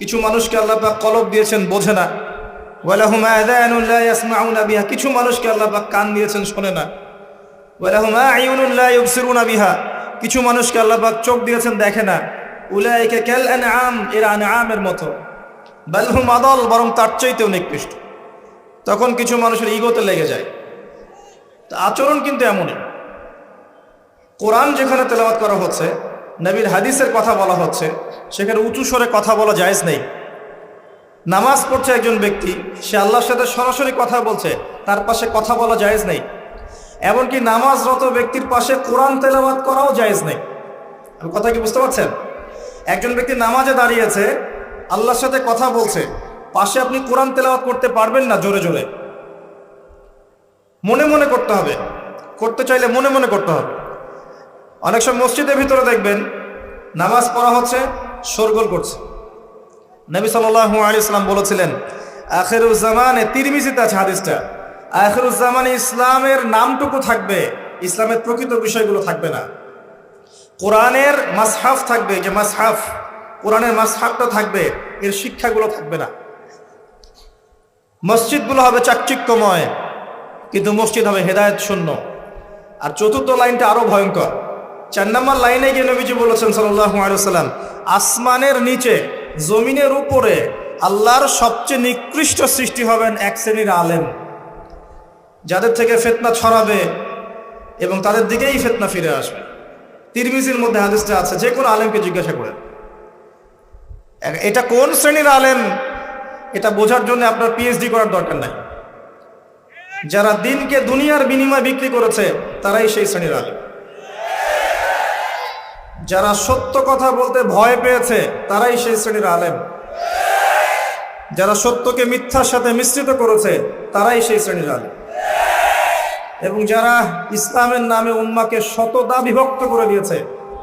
কিছু মানুষকে আল্লাহ পাক কলব দিয়েছেন, বোঝে না। ওয়ালাহুম আযানুন লা ইয়াসমাউনা বিহা, কিছু মানুষকে আল্লাহ পাক কান দিয়েছেন, শোনে না। ওয়ালাহুম আ'য়ুনুন লা ইউবসিরুনা বিহা, কিছু মানুষকে আল্লাহ পাক চোখ দিয়েছেন, দেখে না। উলাইকা কাল আনআম, এরা আনআমের মতো। বাল হুম আদাল, বরং তার চাইতেও নিকৃষ্ট। তখন কিছু মানুষের ইগোতে লেগে যায়। তো আচরণ কিন্তু এমনই। কোরআন যেখানে তেলাওয়াত করা হচ্ছে, নবীর হাদিসের কথা বলা হচ্ছে, সেখানে উঁচু স্বরে কথা বলা জায়েজ নেই। নামাজ পড়ছে একজন ব্যক্তি, সে আল্লাহর সাথে সরাসরি কথা বলছে, তার পাশে কথা বলা জায়েজ নেই। এমনকি নামাজরত ব্যক্তির পাশে কোরআন তেলাওয়াত করাও জায়েজ নেই। আমি কথা কি বুঝতে পারছেন? একজন ব্যক্তি নামাজে দাঁড়িয়েছে, আল্লাহর সাথে কথা বলছে, পাশে আপনি কোরআন তেলাওয়াত করতে পারবেন না জোরে জোরে। মনে মনে করতে হবে, করতে চাইলে মনে মনে করতে হবে। অনেক সময় মসজিদের ভিতরে দেখবেন নামাজ পড়া হচ্ছে, শোরগোল করছে। নবী সাল্লাল্লাহু আলাইহি সাল্লাম বলেছিলেন, আখিরুজ জামানে, তিরমিজিতে আছে হাদিসটা, আখিরুজ জামানে ইসলামের নামটুকু থাকবে, ইসলামের প্রকৃত বিষয়গুলো থাকবে না। কোরআনের মাসহাফ থাকবে, যে মাসহাফ, কোরআনের মাসহাফটা থাকবে, এর শিক্ষাগুলো থাকবে না। মসজিদগুলো হবে চাকচিক্যময়, কিন্তু মসজিদ হবে হেদায়েত শূন্য। আর চতুর্থ লাইনটা আরো ভয়ঙ্কর। 4 নম্বর লাইনে গিয়ে নবীজি বলেছেন সাল্লাল্লাহু আলাইহি ওয়াসাল্লাম, আসমানের নিচে জমিনের উপরে আল্লাহর সবচেয়ে নিকৃষ্ট সৃষ্টি হবেন এক শ্রেণীর আলেম, যাদের থেকে ফিতনা ছড়াবে এবং তাদের দিকেই ফিতনা ফিরে আসবে। তিরমিজির মধ্যে হাদিসটা আছে, যে কোনো আলেমকে জিজ্ঞাসা করেন এটা কোন শ্রেণীর আলেম, এটা বোঝার জন্য আপনার পিএইচডি করার দরকার নাই। যারা দিনকে দুনিয়ার বিনিময়ে বিক্রি করেছে, তারাই সেই শ্রেণীর আলেম। যারা সত্য কথা বলতে ভয় পেয়েছে, তারাই সেই শ্রেণীর আলেম। যারা সত্যকে মিথ্যার সাথে মিশ্রিত করেছে, তারাই সেই শ্রেণীর আলেম। এবং যারা ইসলামের নামে উম্মাকে শতদা বিভক্ত করে দিয়েছে,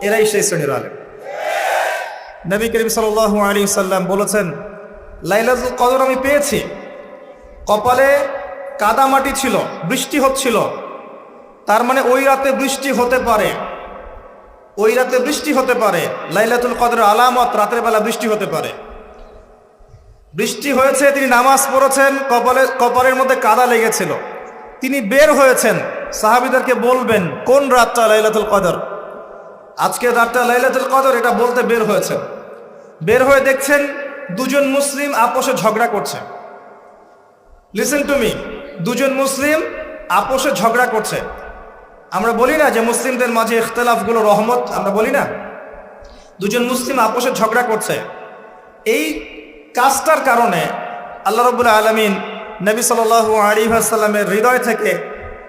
এরাই সেই শ্রেণীর আলেম। নবী করিম সাল্লাল্লাহু আলাইহি সাল্লাম বলেছেন, লাইলাতুল কদর আমি পেয়েছি, কপালে কাদামাটি ছিল, বৃষ্টি হচ্ছিল, তার মানে ওই রাতে বৃষ্টি হতে পারে, ওই রাতে বৃষ্টি হতে পারে। লাইলাতুল কদরের আলামত, রাতের বেলা বৃষ্টি হতে পারে। বৃষ্টি হয়েছে, তিনি নামাজ পড়েছেন, কপালের মধ্যে কাদা লেগেছিল, তিনি বের হয়েছেন, সাহাবীদেরকে বলবেন কোন রাতটা লাইলাতুল কদর, আজকে রাতটা লাইলাতুল কদর, এটা বলতে বের হয়েছেন। বের হয়ে দেখছেন দুজন মুসলিম আপোষে ঝগড়া করছে। লিসেন টু মি, দুজন মুসলিম আপোষে ঝগড়া করছে। আমরা বলি না যে মুসলিমদের মাঝে ইখতিলাফগুলো রহমত, আমরা বলি না? দুজন মুসলিম আপোষে ঝগড়া করছে, এই কাজটার কারণে আল্লাহ রাব্বুল আলামিন নবী সাল্লাল্লাহু আলাইহি ওয়াসাল্লামের হৃদয় থেকে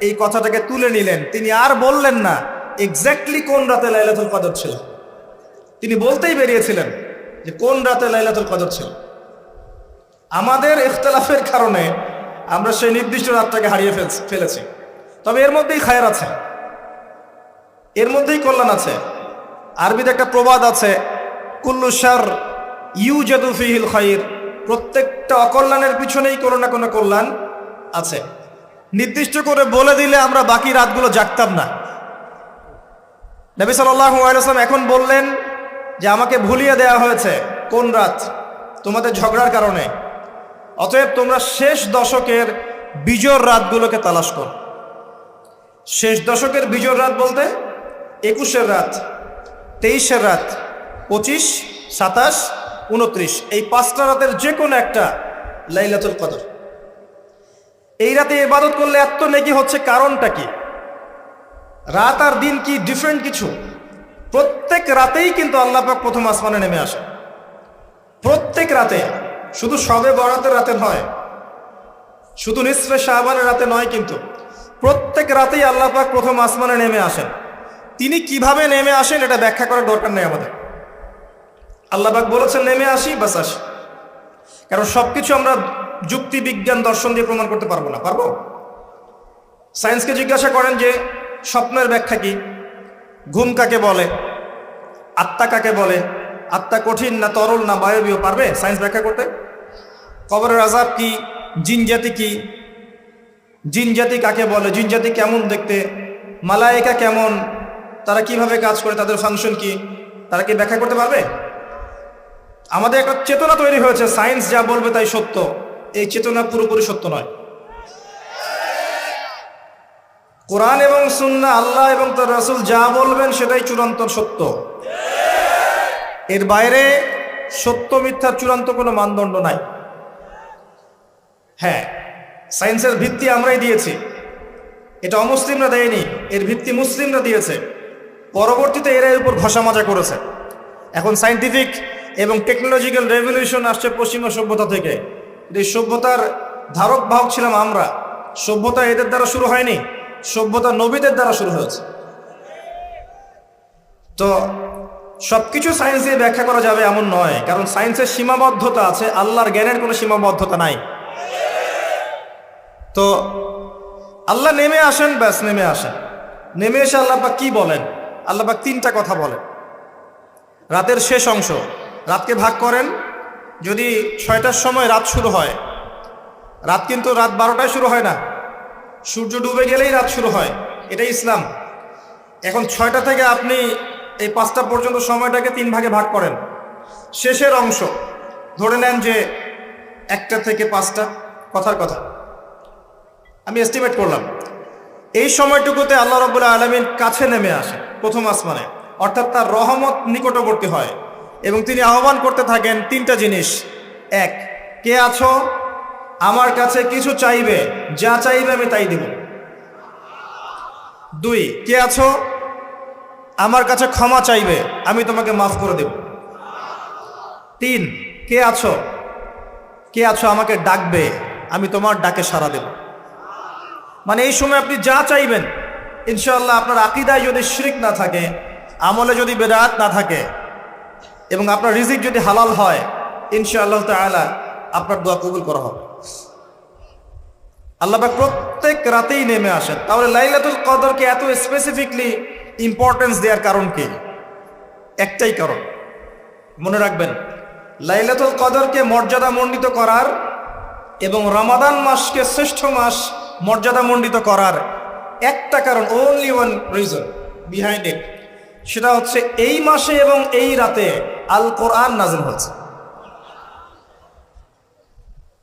এই কথাটাকে তুলে নিলেন। তিনি আর বললেন না এক্স্যাক্টলি কোন রাতে লাইলাতুল কদর ছিল, তিনি বলতেই বেরিয়েছিলেন যে কোন রাতে লাইলাতুল কদর ছিল। আমাদের ইখতিলাফের কারণে আমরা সেই নির্দিষ্ট রাতটাকে হারিয়ে ফেলেছি। তবে এর মধ্যেই খায়ের আছে, এর মধ্যেই কল্যাণ আছে। আরবিতে একটা প্রবাদ আছে, কুল্লু শার ইউজাদু ফিহিল খায়র, প্রত্যেকটা অকল্যাণের পিছনেই কোনো না কোনো কল্যাণ আছে। নির্দিষ্ট করে বলে দিলে আমরা বাকি রাতগুলো জাগতাম না। নবী সাল্লাল্লাহু আলাইহি ওয়াসাল্লাম এখন বললেন যে আমাকে ভুলিয়ে দেওয়া হয়েছে কোন রাত, তোমাদের ঝগড়ার কারণে। অতএব তোমরা শেষ দশকের বিজোড় রাতগুলোকে তালাশ করো। শেষ দশকের বিজোড় রাত বলতে 21-এর রাত, 23-এর রাত, 25, 27, 29, এই 5টা রাতের যে কোনো একটা লাইলাতুল কদর। এই রাতে ইবাদত করলে এত নেকি হচ্ছে, কারণটা কি? রাত আর দিন কি ডিফারেন্ট কিছু? প্রত্যেক রাতেই কিন্তু আল্লাহ পাক প্রথম আসমানে নেমে আসে, প্রত্যেক রাতে, শুধু শবে বরাতের রাতে নয়, শুধু নিসফে শাবানের রাতে নয়, কিন্তু প্রত্যেক রাতেই আল্লাহ পাক প্রথম আসমানে নেমে আসেন। তিনি কিভাবে নেমে আসেন এটা ব্যাখ্যা করার দরকার নেই আমাদের। আল্লাহ পাক বলেছেন নেমে আসি, বাস আসি। কারণ সবকিছু আমরা যুক্তি, বিজ্ঞান, দর্শন দিয়ে প্রমাণ করতে পারবো না। পারবো? সায়েন্সকে জিজ্ঞাসা করেন যে স্বপ্নের ব্যাখ্যা কি, ঘুম কাকে বলে, আত্মা কাকে বলে, আত্মা কঠিন না তরল না বায়বীয়, পারবে সায়েন্স ব্যাখ্যা করতে? কবরের আযাব কি, জিন জাতি কি, জিন জাতি কাকে বলে, জিন জাতি কেমন দেখতে, মালায়েকা কেমন, তারা কিভাবে কাজ করে, তাদের ফাংশন কি, তারা কি ব্যাখ্যা করতে পারবে? আমাদের একটা চেতনা তৈরি হয়েছে সায়েন্স যা বলবে তাই সত্য। এই চেতনা পুরোপুরি সত্য নয়। কোরআন এবং সুন্নাহ, আল্লাহ এবং তার রাসূল যা বলবেন সেটাই চূড়ান্ত সত্য। এর বাইরে সত্য মিথ্যার চূড়ান্ত কোনো মানদণ্ড নাই। হ্যাঁ, সায়েন্সের ভিত্তি আমরাই দিয়েছি, এটা অমুসলিমরা দেয়নি, এর ভিত্তি মুসলিমরা দিয়েছে। পরবর্তীতে এরা এর উপর ঘষা মাজা করেছে। এখন সায়েন্টিফিক এবং টেকনোলজিক্যাল রেভলিউশন আসছে পশ্চিমা সভ্যতা থেকে। এই সভ্যতার ধারক বাহক ছিলাম আমরা। সভ্যতা এদের দ্বারা শুরু হয়নি, সভ্যতা নবীদের দ্বারা শুরু হয়েছে। তো সবকিছু সায়েন্স দিয়ে ব্যাখ্যা করা যাবে এমন নয়, কারণ সায়েন্সের সীমাবদ্ধতা আছে, আল্লাহর জ্ঞানের কোনো সীমাবদ্ধতা নাই। তো আল্লাহ নেমে আসেন, ব্যাস নেমে আসেন। নেমে এসে আল্লাহ পাক কি বলেন? আল্লাহ পাক তিনটা কথা বলেন। রাতের শেষ অংশ, রাতকে ভাগ করেন। যদি 6টার সময় রাত শুরু হয়, রাত কিন্তু রাত 12টায় শুরু হয় না, সূর্য ডুবে গেলেই রাত শুরু হয়, এটাই ইসলাম। এখন 6টা থেকে আপনি এই 5টা পর্যন্ত সময়টাকে 3 ভাগে ভাগ করেন। শেষের অংশ ধরে নেন যে 1টা থেকে 5টা, কথার কথা আমি এস্টিমেট করলাম। এই সময়টুকুতে আল্লাহ রাব্বুল আলামিন কাছে নেমে আসে প্রথম আসমানে, অর্থাৎ তার রহমত নিকটবর্তী হয় এবং তিনি আহ্বান করতে থাকেন 3টা জিনিস। 1, কে আছো আমার কাছে কিছু চাইবে, যা চাইবে আমি তাই দিব। 2, কে আছো আমার কাছে ক্ষমা চাইবে, আমি তোমাকে মাফ করে দেব। 3, কে আছো আমাকে ডাকবে, আমি তোমার ডাকে সাড়া দেব। মানে এই সময় আপনি যা চাইবেন ইনশাআল্লাহ, আপনার আকীদায় যদি শিরক না থাকে, আমলে যদি বেদাত না থাকে এবং আপনার রিজিক যদি হালাল হয়, ইনশাআল্লাহ তাআলা আপনার দোয়া কবুল করা হবে। আল্লাহ পাক প্রত্যেক রাতেই নেমে আসেন। তাহলে লাইলাতুল কদরকে এত স্পেসিফিকলি ইম্পর্টেন্স দেওয়ার কারণ কি? একটাই কারণ, মনে রাখবেন, লাইলাতুল কদরকে মর্যাদা মণ্ডিত করার এবং রমাদান মাসকে শ্রেষ্ঠ মাস মর্যাদা মণ্ডিত করার একটা কারণ, only one reason behind it, সেটা হচ্ছে এই মাসে এবং এই রাতে আল কোরআন নাজিল হয়েছে।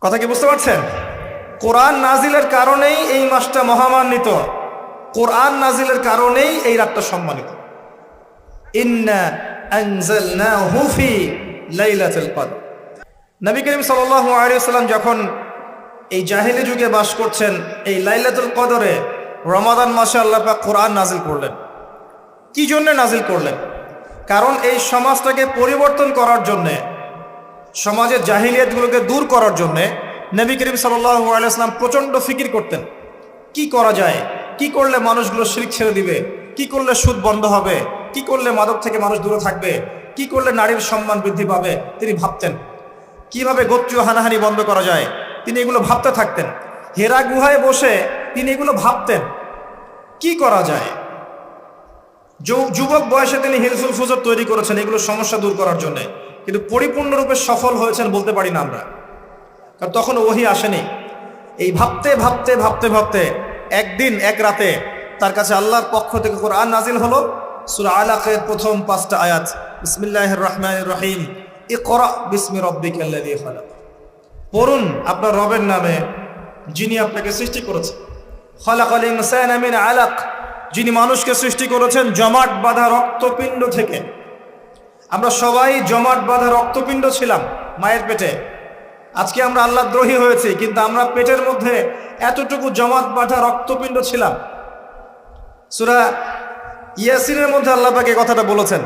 কথা কি বুঝতে পারছেন? কোরআন নাজিলের কারণেই এই মাসটা মহামান্বিত, কোরআন নাজিলের কারণেই এই রাতটা সম্মানিত। ইন্না আনজালনাহু ফি লাইলাতুল কদর। নবী করিম সাল্লাল্লাহু আলাইহি ওয়াসাল্লাম যখন এই জাহেলি যুগে বাস করছেন, এই লাইলাতুল কদরে রমাদান মাসে আল্লাহ পাক কোরআন নাজিল করলেন। কি জন্য নাজিল করলেন? কারণ এই সমাজটাকে পরিবর্তন করার জন্যে, সমাজের জাহিলিয়াতগুলোকে দূর করার জন্যে নবী করিম সাল্লাল্লাহু আলাইহি ওয়াসাল্লাম প্রচণ্ড ফিকির করতেন। কি করা যায়, কি করলে মানুষগুলো শিরক ছেড়ে দিবে, কি করলে সুদ বন্ধ হবে, কি করলে মাদক থেকে মানুষ দূরে থাকবে, কি করলে নারীর সম্মান বৃদ্ধি পাবে। তিনি ভাবতেন কিভাবে গোত্রীয় হানাহানি বন্ধ করা যায়, তিনি এগুলো ভাবতে থাকতেন। হেরা গুহায় বসে তিনি এগুলো ভাবতেন কি করা যায়। যুবক বয়সে তিনি হিলফুল ফুজর তৈরি করেছেন এগুলো সমস্যা দূর করার জন্য, কিন্তু পরিপূর্ণরূপে সফল হয়েছেন বলতে পারি না আমরা, কারণ তখন ওহী আসেনি। এই ভাবতে ভাবতে ভাবতে ভাবতে একদিন এক রাতে তার কাছে আল্লাহর পক্ষ থেকে কোরআন নাজিল হলো। সূরা আলাকের প্রথম 5টা আয়াত, বিসমিল্লাহির রহমানির রহিম, ইকরা বিসমি রাব্বিকাল্লাযী খালাক। পড়ুন আপনার রবের নামে যিনি আপনাকে সৃষ্টি করেছেন। খালাকাল ইনসানা মিন আলাক, যিনি মানুষকে সৃষ্টি করেছেন জমাট বাঁধা রক্তপিণ্ড থেকে। আমরা সবাই জমাট বাঁধা রক্তপিণ্ড ছিলাম মায়ের পেটে। আজকে আমরা আল্লাহ দ্রোহী হয়েছি, কিন্তু আমরা পেটের মধ্যে এতটুকু জমাট বাঁধা রক্তপিণ্ড ছিলাম। সূরা ইয়াসিনের মধ্যে আল্লাহ পাক এই কথাটা বলেছেন,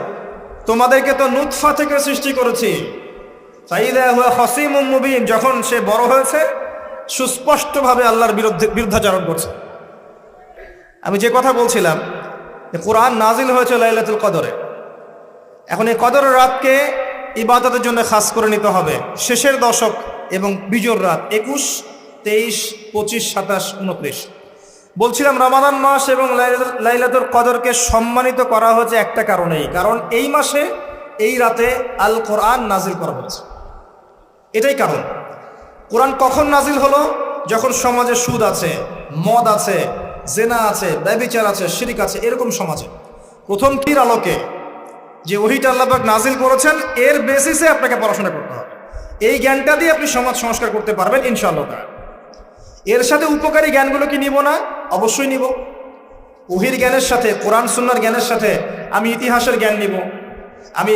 তোমাদেরকে তো নুতফা থেকে সৃষ্টি করেছি, ফাইদা হুয়া খাসীমুম মুবিন, যখন সে বড় হয়েছে সুস্পষ্টভাবে আল্লাহর বিরুদ্ধাচরণ করছে। আমি যে কথা বলছিলাম, কোরআন নাজিল হয়েছে লাইলাতুল কদরে। এখন এই কদরের রাতকে ইবাদতের জন্য খাস করে নিতে হবে। শেষের দশক এবং বিজোর রাত 21, 23, 25, 27, 29। বলছিলাম রমাদান মাস এবং লাইলাতুল কদরকে সম্মানিত করা হয়েছে একটা কারণেই, কারণ এই মাসে এই রাতে আল কোরআন নাজিল করা হয়েছে। এটাই কারণ। কোরআন কখন নাজিল হলো? যখন সমাজে সুদ আছে, মদ আছে, জেনা আছে, ব্যভিচার আছে, শিরক আছে, এরকম সমাজে। প্রথম কির আলোকে যে ওহিটা আল্লাহ পাক নাজিল করেছেন এর বেসিসে আপনাকে পড়াশোনা করতে হবে। এই জ্ঞানটা দিয়ে আপনি সমাজ সংস্কার করতে পারবেন ইনশাআল্লাহ তাআলা। এর সাথে উপকারী জ্ঞানগুলো কি নিব না? অবশ্যই নিব। ওহির জ্ঞানের সাথে, কোরআন সুন্নাহর জ্ঞানের সাথে আমি ইতিহাসের জ্ঞান নিব, আমি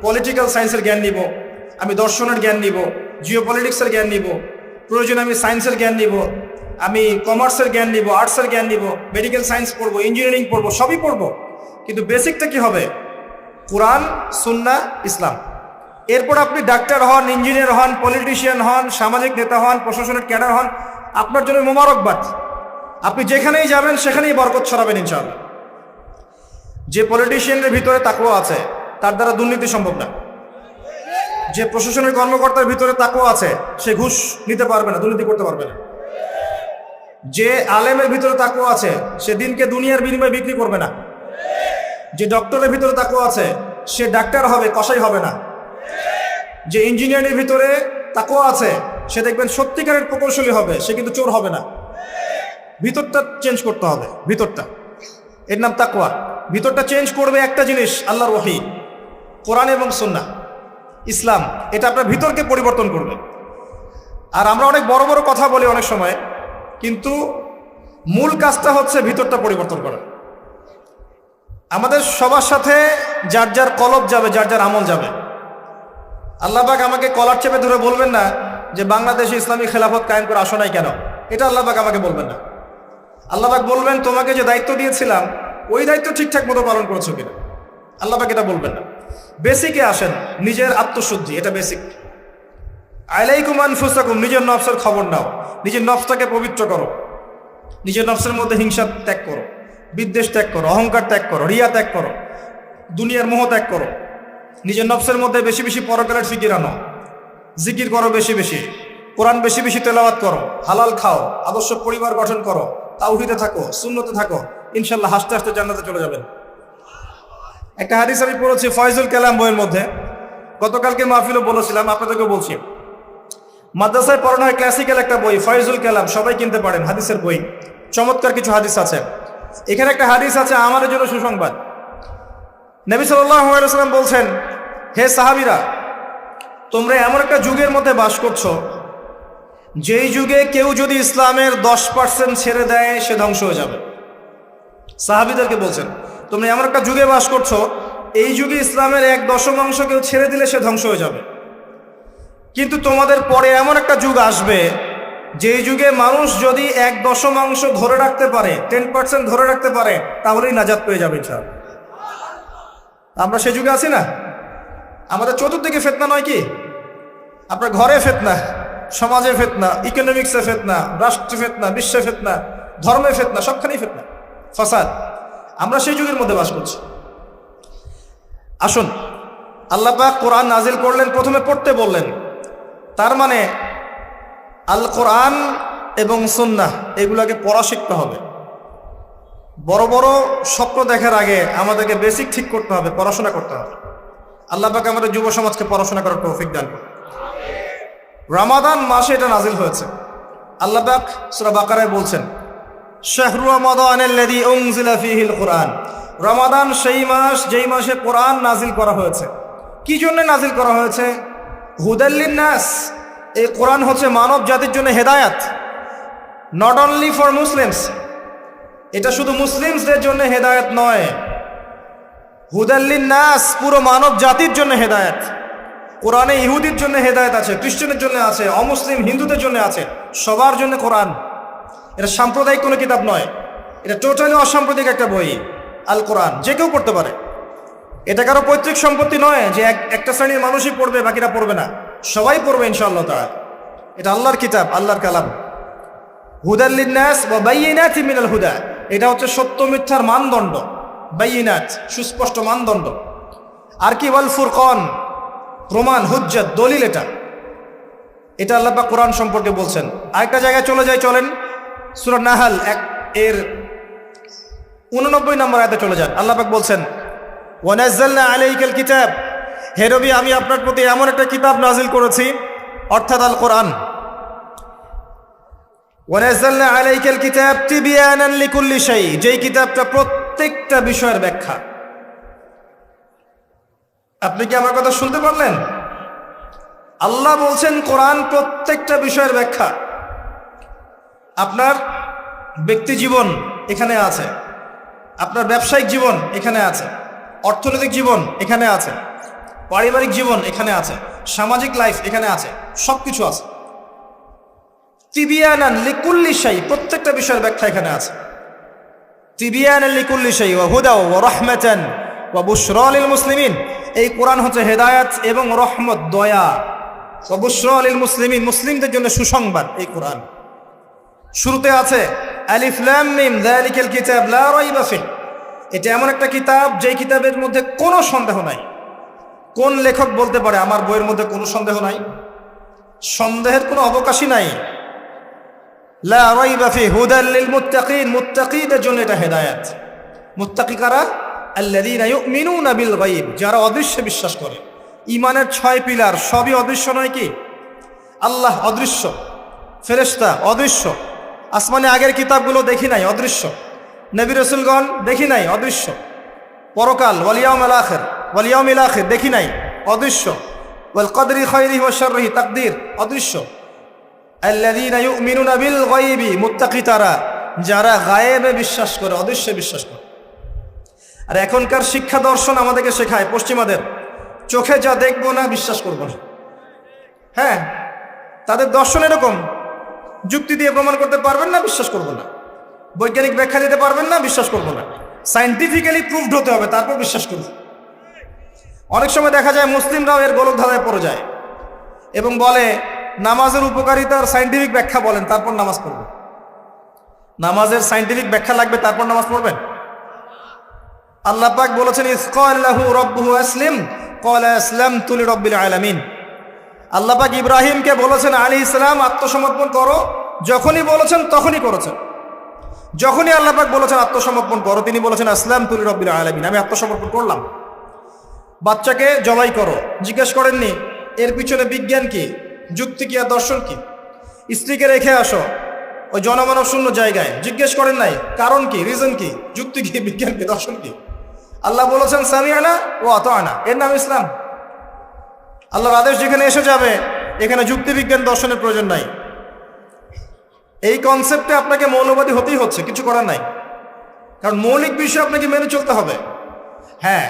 পলিটিক্যাল সায়েন্সের জ্ঞান নিব, আমি দর্শনের জ্ঞান নিব, জিওপলিটিক্সের জ্ঞান নিব, প্রয়োজনে আমি সায়েন্সের জ্ঞান নিব, আমি কমার্সের জ্ঞান নিব, আর্টসের জ্ঞান নিব, মেডিকেল সায়েন্স পড়বো, ইঞ্জিনিয়ারিং পড়বো, সবই পড়বো। কিন্তু বেসিকটা কি হবে? কোরআন, সুন্নাহ, ইসলাম। এরপর আপনি ডাক্তার হন, ইঞ্জিনিয়ার হন, পলিটিশিয়ান হন, সামাজিক নেতা হন, প্রশাসনের ক্যাডার হন, আপনার জন্য মোবারকবাদ। আপনি যেখানেই যাবেন সেখানেই বরকত ছড়াবেন ইনশাআল্লাহ। যে পলিটিশিয়ানের ভিতরে তাকওয়া আছে তার দ্বারা দুর্নীতি সম্ভব না। যে প্রশাসনের কর্মকর্তার ভিতরে তাকওয়া আছে সে ঘুষ নিতে পারবে না, দুর্নীতি করতে পারবে না। যে আলেমের ভিতরে তাকওয়া আছে সে দিনকে দুনিয়ার বিনিময়ে বিক্রি করবে না। যে ডক্টরের ভিতরে তাকওয়া আছে সে ডাক্তার হবে, কসাই হবে না। যে ইঞ্জিনিয়ারের ভিতরে তাকওয়া আছে সে দেখবেন সত্যিকারের প্রকৌশলী হবে, সে কিন্তু চোর হবে না। ভিতরটা চেঞ্জ করতে হবে, ভিতরটা, এর নাম তাকওয়া। ভিতরটা চেঞ্জ করবে একটা জিনিস, আল্লাহর ওহী, কোরআন এবং সুন্নাহ, ইসলাম। এটা আপনার ভিতরকে পরিবর্তন করবে। আর আমরা অনেক বড় বড় কথা বলি অনেক সময়, কিন্তু মূল কাজটা হচ্ছে ভিতরটা পরিবর্তন করা। আমাদের সবার সাথে যার যার কলব যাবে, যার যার আমল যাবে। আল্লাহ পাক আমাকে কলার চেপে ধরে বলবেন না যে বাংলাদেশে ইসলামী খেলাফত কায়েম করে আসো নাই কেন, এটা আল্লাহ পাক আমাকে বলবেন না। আল্লাহ পাক বলবেন তোমাকে যে দায়িত্ব দিয়েছিলাম ওই দায়িত্ব ঠিকঠাক মতো পালন করেছো কিনা। আল্লাহ পাক এটা বলবেন না। বেসিকে আসেন, নিজের আত্মশুদ্ধি, এটা বেসিক। আলাইকুম আনফুসাকুম, নিজের নফসের খবর নাও, নিজের নফসটাকে পবিত্র করো, নিজের নফসের মধ্যে হিংসা ত্যাগ করো, বিদ্বেষ ত্যাগ করো, অহংকার ত্যাগ করো, রিয়া ত্যাগ করো, দুনিয়ার মোহ ত্যাগ করো। নিজের নফসের মধ্যে বেশি বেশি পরকালের ফিকির আনো, জিকির করো বেশি বেশি, কোরআন বেশি বেশি তেলাওয়াত করো, হালাল খাও, আদর্শ পরিবার গঠন করো, তাওহীদে থাকো, সুন্নতে থাকো, ইনশাল্লাহ হাসতে হাসতে জান্নাতে চলে যাবেন। একটা হাদিস আমি পড়েছি ফয়জুল কালাম বইয়ের মধ্যে, গতকালকে মাহফিলও বলেছিলাম, আপনাদেরকে বলছি। মাদ্রাসায় পড়ানো হয় ক্লাসিক্যাল একটা বই ফয়জুল কালাম, সবাই কিনতে পারেন, হাদিসের বই। চমৎকার কিছু হাদিস আছে। এখানে একটা হাদিস আছে আমাদের জন্য সুসংবাদ। নবী সাল্লাল্লাহু আলাইহি ওয়াসাল্লাম বলছেন, হে সাহাবীরা, তোমরা এমন একটা যুগের মধ্যে বাস করছো যেই যুগে কেউ যদি ইসলামের 10% ছেড়ে দেয় সে ধ্বংস হয়ে যাবে। সাহাবীদেরকে বলছেন তোমরা এমন একটা যুগে বাস করছো, এই যুগে ইসলামের 1/10 কেউ ছেড়ে দিলে সে ধ্বংস হয়ে যাবে। কিন্তু তোমাদের পরে এমন একটা যুগ আসবে যেই যুগে মানুষ যদি 1/10 ধরে রাখতে পারে, 10% ধরে রাখতে পারে, তাহলেই নাজাত পেয়ে যাবে ইনশাআল্লাহ। আমরা সে যুগে আছি না? আমাদের চতুর্দিকে ফিতনা নয় কি? আপনার ঘরে ফিতনা, সমাজে ফিতনা, ইকোনমিক্সে ফিতনা, রাষ্ট্রে ফিতনা, বিশ্বে ফিতনা, ধর্মে ফিতনা, সবখানেই ফিতনা, ফাসাদ। আমরা সেই যুগের মধ্যে বাস করছি। আসুন, আল্লাহ পাক কোরআন নাজিল করলেন, প্রথমে পড়তে বললেন। তার মানে আল কোরআন এবং সুন্নাহ এগুলোকে পড়া শিখতে হবে। বড় বড় স্বপ্ন দেখার আগে আমাদেরকে বেসিক ঠিক করতে হবে, পড়াশোনা করতে হবে। আল্লাহ পাক আমাদের যুব সমাজকে পড়াশোনা করার তৌফিক দান করুন। রমাদান মাসে এটা নাজিল হয়েছে। আল্লাহ পাক সূরা বাকারায় বলছেন, শাহরু রমাদানাল্লাযী উনজিলা ফীহিল কুরআন। রমাদান সেই মাস যেই মাসে কোরআন নাজিল করা হয়েছে। কি জন্য নাজিল করা হয়েছে? হুদাল লিন্নাস। এই কোরআন হচ্ছে মানব জাতির জন্য হেদায়াত, নট অনলি ফর মুসলিমস। এটা শুধু মুসলিমসদের জন্য হেদায়েত নয়, হুদাল লিন্নাস, পুরো মানব জাতির জন্য হেদায়েত। কোরআনে ইহুদির জন্য হেদায়েত আছে, খ্রিস্টানের জন্য আছে, অমুসলিম হিন্দুদের জন্য আছে, সবার জন্য কোরআন। এটা সাম্প্রদায়িক কোনো কিতাব নয়, এটা টোটালি অসাম্প্রদায়িক একটা বই। আল কোরআন যে কেউ পড়তে পারে। এটা কারো পৈতৃক সম্পত্তি নয় যে একটা শ্রেণীর মানুষই পড়বে বাকিরা পড়বে না, সবাই পড়বে ইনশাআল্লাহ তাআলা। এটা আল্লাহর কিতাব, আল্লাহর কালাম। হুদাল লিন্নাস ওয়া বাইয়িনাতিন মিনাল হুদা, এটা হচ্ছে সত্য মিথ্যার মানদণ্ড, বাইয়িনাত সুস্পষ্ট মানদণ্ড। আর কি ওয়াল ফুরকান, প্রমাণ, হুজ্জাত, দলিল। এটা আল্লাহ পাক কোরআন সম্পর্কে বলছেন। আরেকটা জায়গায় চলে যাই, চলেন সূরা নাহাল এর 89 নম্বর আয়াতে চলে যান। আল্লাহ পাক বলছেন, ওয়া নাযালনা আলাইকাল কিতাব, হে নবী আমি আপনার প্রতি এমন একটা কিতাব নাজিল করেছি, অর্থাৎ আল কোরআন। ওয়া নাযালনা আলাইকাল কিতাব তিবয়ানান লিকুল্লি শাই, যেই কিতাবটা প্রত্যেকটা বিষয়ের ব্যাখ্যা। আপনি কি আমার কথা শুনতে পারলেন? আল্লাহ বলছেন কোরআন প্রত্যেকটা বিষয়ের ব্যাখ্যা। আপনার ব্যক্তি জীবন এখানে আছে, আপনার ব্যবসায়িক জীবন এখানে আছে, অর্থনৈতিক জীবন এখানে আছে, পারিবারিক জীবন এখানে আছে, সামাজিক লাইফ এখানে আছে, সবকিছু আছে। তিবিয়ানান লিকুল্লি শাই, প্রত্যেকটা বিষয়ের ব্যাখ্যা এখানে আছে। তিবিয়ানান লিকুল্লি শাই ওয়া হুদা ওয়া রাহমাতান ওয়া বুশরা লিল মুসলিমিন। এই কোরআন হচ্ছে হেদায়েত এবং রহমত, দয়া। ওয়া বুশরা লিল মুসলিমিন, মুসলিমদের জন্য সুসংবাদ। এই কোরআন শুরুতে আছে আলিফ লাম মিম যালিকাল কিতাব লা রাইবা ফিহ। এটা এমন একটা কিতাব যেই কিতাবের মধ্যে কোনো সন্দেহ নাই। কোন লেখক বলতে পারে আমার বইয়ের মধ্যে কোনো সন্দেহ নাই? সন্দেহের কোনো অবকাশই নাই। লা রাইবা ফিহ হুদাল লিল মুত্তাকিন, মুত্তাকিদের জন্য এটা হেদায়েত। মুত্তাকি কারা? আল্লাযীনা ইউমিনুনা বিল গায়ব, যারা অদৃশ্যে বিশ্বাস করে। ঈমানের 6 পিলার সবই অদৃশ্য নয় কি? আল্লাহ অদৃশ্য, ফেরেশতা অদৃশ্য, আসমানে আগের কিতাবগুলো দেখি নাই, অদৃশ্য। নবী রাসূলগণ দেখি নাই, অদৃশ্য। পরকাল ওয়াল ইয়াউমিল আখির, ওয়াল ইয়াউমিল আখির দেখি নাই, অদৃশ্য। ওয়াল কদরি খায়রিহি ওয়া শাররিহি, তাকদীর অদৃশ্য। আল্লাযীনা ইউমিনুনা বিল গায়বি, মুত্তাকি তারা যারা গায়েবে বিশ্বাস করে, অদৃশ্যে বিশ্বাস করে। আর এখনকার শিক্ষা দর্শন আমাদেরকে শেখায়, পশ্চিমাদের, চোখে যা দেখবো না বিশ্বাস করবো না। হ্যাঁ, তাদের দর্শন এরকম, যুক্তি দিয়ে প্রমাণ করতে পারবেন না, বিশ্বাস করবো না। বৈজ্ঞানিক ব্যাখ্যা দিতে পারবেন না, বিশ্বাস করবো না। সায়েন্টিফিক্যালি প্রুভড হতে হবে, তারপর বিশ্বাস করব। অনেক সময় দেখা যায় মুসলিমরাও এর গোলক ধাঁধায় পড়ে যায় এবং বলে নামাজের উপকারিতার সায়েন্টিফিক ব্যাখ্যা বলেন, তারপর নামাজ পড়ব। নামাজের সায়েন্টিফিক ব্যাখ্যা লাগবে, তারপর নামাজ পড়বেন? আল্লাহ পাক বলেছেন ইসকাল্লাহু রাব্বুহু আসলিম ক্বালা আসলামতু লিরাব্বিল আলামিন। আল্লাহ পাক ইব্রাহিমকে বলেছেন আলাইহিস সালাম আত্মসমর্পণ করো, যখনই বলেছেন তখনই করেছেন। যখনই আল্লাহ পাক বলেছেন আত্মসমর্পণ করো, তিনি বলেছেন আসলামতু লিরাব্বিল আলামিন, আমি আত্মসমর্পণ করলাম। বাচ্চাকে জবাই করো, জিজ্ঞেস করেননি এর পিছনে বিজ্ঞান কি, যুক্তি কি, আর দর্শন কি? স্ত্রীকে রেখে আসো ওই জনমানব শূন্য জায়গায়, জিজ্ঞেস করেন নাই কারণ কি, রিজন কি, যুক্তি কি, বিজ্ঞান কি, দর্শন কি? আল্লাহ বলেছেন সামিআনা ওয়া আতা'না, এর নাম ইসলাম। আল্লাহর আদেশ যেখানে এসে যাবে এখানে যুক্তি বিজ্ঞান দর্শনের প্রয়োজন নাই। এই কনসেপ্টে আপনাকে মৌলবাদী হতেই হচ্ছে, কিছু করার নাই। কারণ মৌলিক বিষয় আপনাকে মেনে চলতে হবে। হ্যাঁ,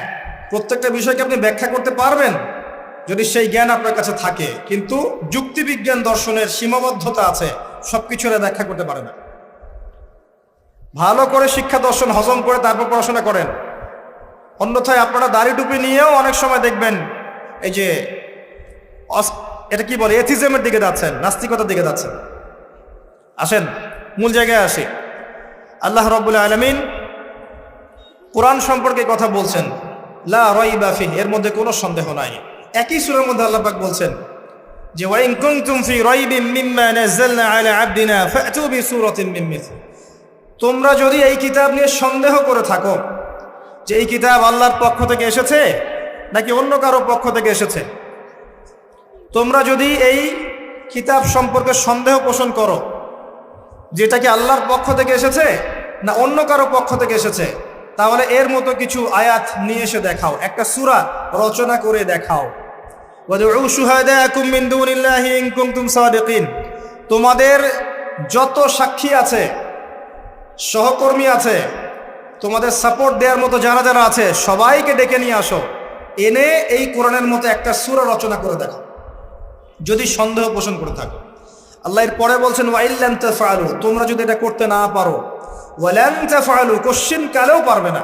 প্রত্যেকটা বিষয়কে আপনি ব্যাখ্যা করতে পারবেন যদি সেই জ্ঞান আপনার কাছে থাকে, কিন্তু যুক্তি বিজ্ঞান দর্শনের সীমাবদ্ধতা আছে, সবকিছু ব্যাখ্যা করতে পারে না। ভালো করে শিক্ষা দর্শন হজম করে তারপর পড়াশোনা করেন। অন্যথায় আপনারা দাড়ি টুপি নিয়েও অনেক সময় দেখবেন এই যে এটা কি বলে, এথিজমের দিকে যাচ্ছেন, নাস্তিকতার দিকে যাচ্ছেন। আসেন মূল জায়গায় আসি। আল্লাহ রাব্বুল আলামিন কোরআন সম্পর্কে কথা বলছেন, লা রাইবা ফিহি, এর মধ্যে কোনো সন্দেহ নাই। একই সূরার মধ্যে আল্লাহ পাক বলছেন যে ওয়া ইন কুনতুম ফি রাইবিন মিম্মা নাযালনা আলা আবদিনা ফাতু বিসূরাতিন মিন মিসলি। তোমরা যদি এই কিতাব নিয়ে সন্দেহ করে থাকো যে এই কিতাব আল্লাহর পক্ষ থেকে এসেছে নাকি অন্য কারো পক্ষ থেকে এসেছে, তোমরা যদি এই কিতাব সম্পর্কে সন্দেহ পোষণ করো যেটা কি আল্লাহর পক্ষ থেকে এসেছে না অন্য কারো পক্ষ থেকে এসেছে, তাহলে এর মতো কিছু আয়াত নিয়ে এসে দেখাও, একটা সূরা রচনা করে দেখাও। ওয়াদউ শুহাদাকুম মিন দুনিল্লাহি ইন কুনতুম সাদিকিন, তোমাদের যত সাক্ষী আছে, সহকর্মী আছে, তোমাদের সাপোর্ট দেওয়ার মতো যারা যারা আছে সবাইকে ডেকে নিয়ে আসো, এনে এই কোরআনের মতো একটা সূরা রচনা করে দেখাও যদি সন্দেহ পোষণ করে থাকো। আল্লাহ এর পরে বলছেন ওয়াইল্লাম তাফআলু, তোমরা যদি এটা করতে না পারো, ওয়ালান তাফআলু, কোশ্চিন কালেও পারবে না।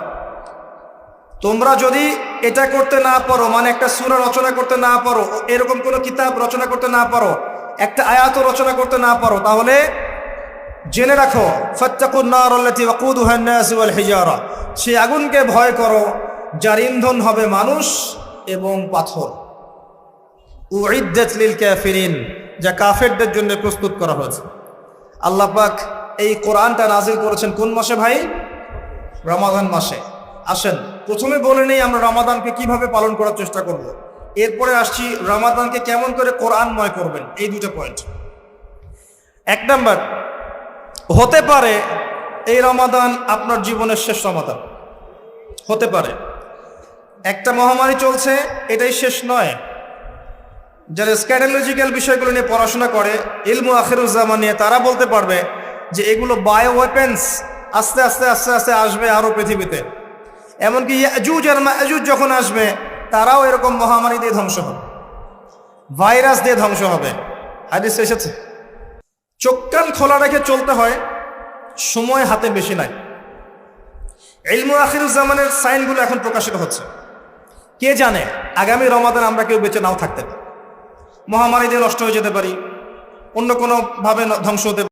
তোমরা যদি এটা করতে না পারো, মানে একটা সূরা রচনা করতে না পারো, এরকম কোনো কিতাব রচনা করতে না পারো, একটা আয়াতও রচনা করতে না পারো, তাহলে জেনে রাখো ফাত্তাকুন নার আল্লাতী ওয়াকুদুহা আন-নাস ওয়াল হিজারা, সেই আগুনকে ভয় করো যার ইন্ধন হবে মানুষ এবং পাথর। উইদ্দাত লিল কাফিরিন, যা কাফেরদের জন্য প্রস্তুত করা হয়েছে। আল্লাহ পাক এই কোরআনটা নাজিল করেছেন কোন মাসে ভাই? রমাদান মাসে। আসেন প্রথমে বলে নেই আমরা রমাদানকে কিভাবে পালন করার চেষ্টা করব, এরপরে আসছি রমাদানকে কেমন করে কোরআনময় করবেন। এই দুটো পয়েন্ট। এক নাম্বার, হতে পারে এই রমাদান আপনার জীবনের শেষ রমাদান, হতে পারে। একটা মহামারী চলছে, এটাই শেষ নয়। যারা স্ক্যাটোলজিক্যাল বিষয়গুলো নিয়ে পড়াশোনা করে, ইলমু আখিরুজ্জামান নিয়ে, তারা বলতে পারবে যে এগুলো বায়ো ওয়েপেন্স আস্তে আস্তে আস্তে আস্তে আসবে আরও পৃথিবীতে। এমনকি ইয়াজুজ আর মাজুজ যখন আসবে, তারাও এরকম মহামারী দিয়ে ধ্বংস হবে, ভাইরাস দিয়ে ধ্বংস হবে। হাদিস এসেছে। চোখ কান খোলা রেখে চলতে হয়, সময় হাতে বেশি নাই। ইলমু আখিরুজ্জামানের সাইনগুলো এখন প্রকাশিত হচ্ছে। কে জানে আগামী রমাদান আমরা কেউ বেঁচে নাও থাকতে পারি, মহামারী দিয়ে নষ্ট হয়ে যেতে পারি, অন্য কোনো ভাবে ধ্বংস হতে পারি।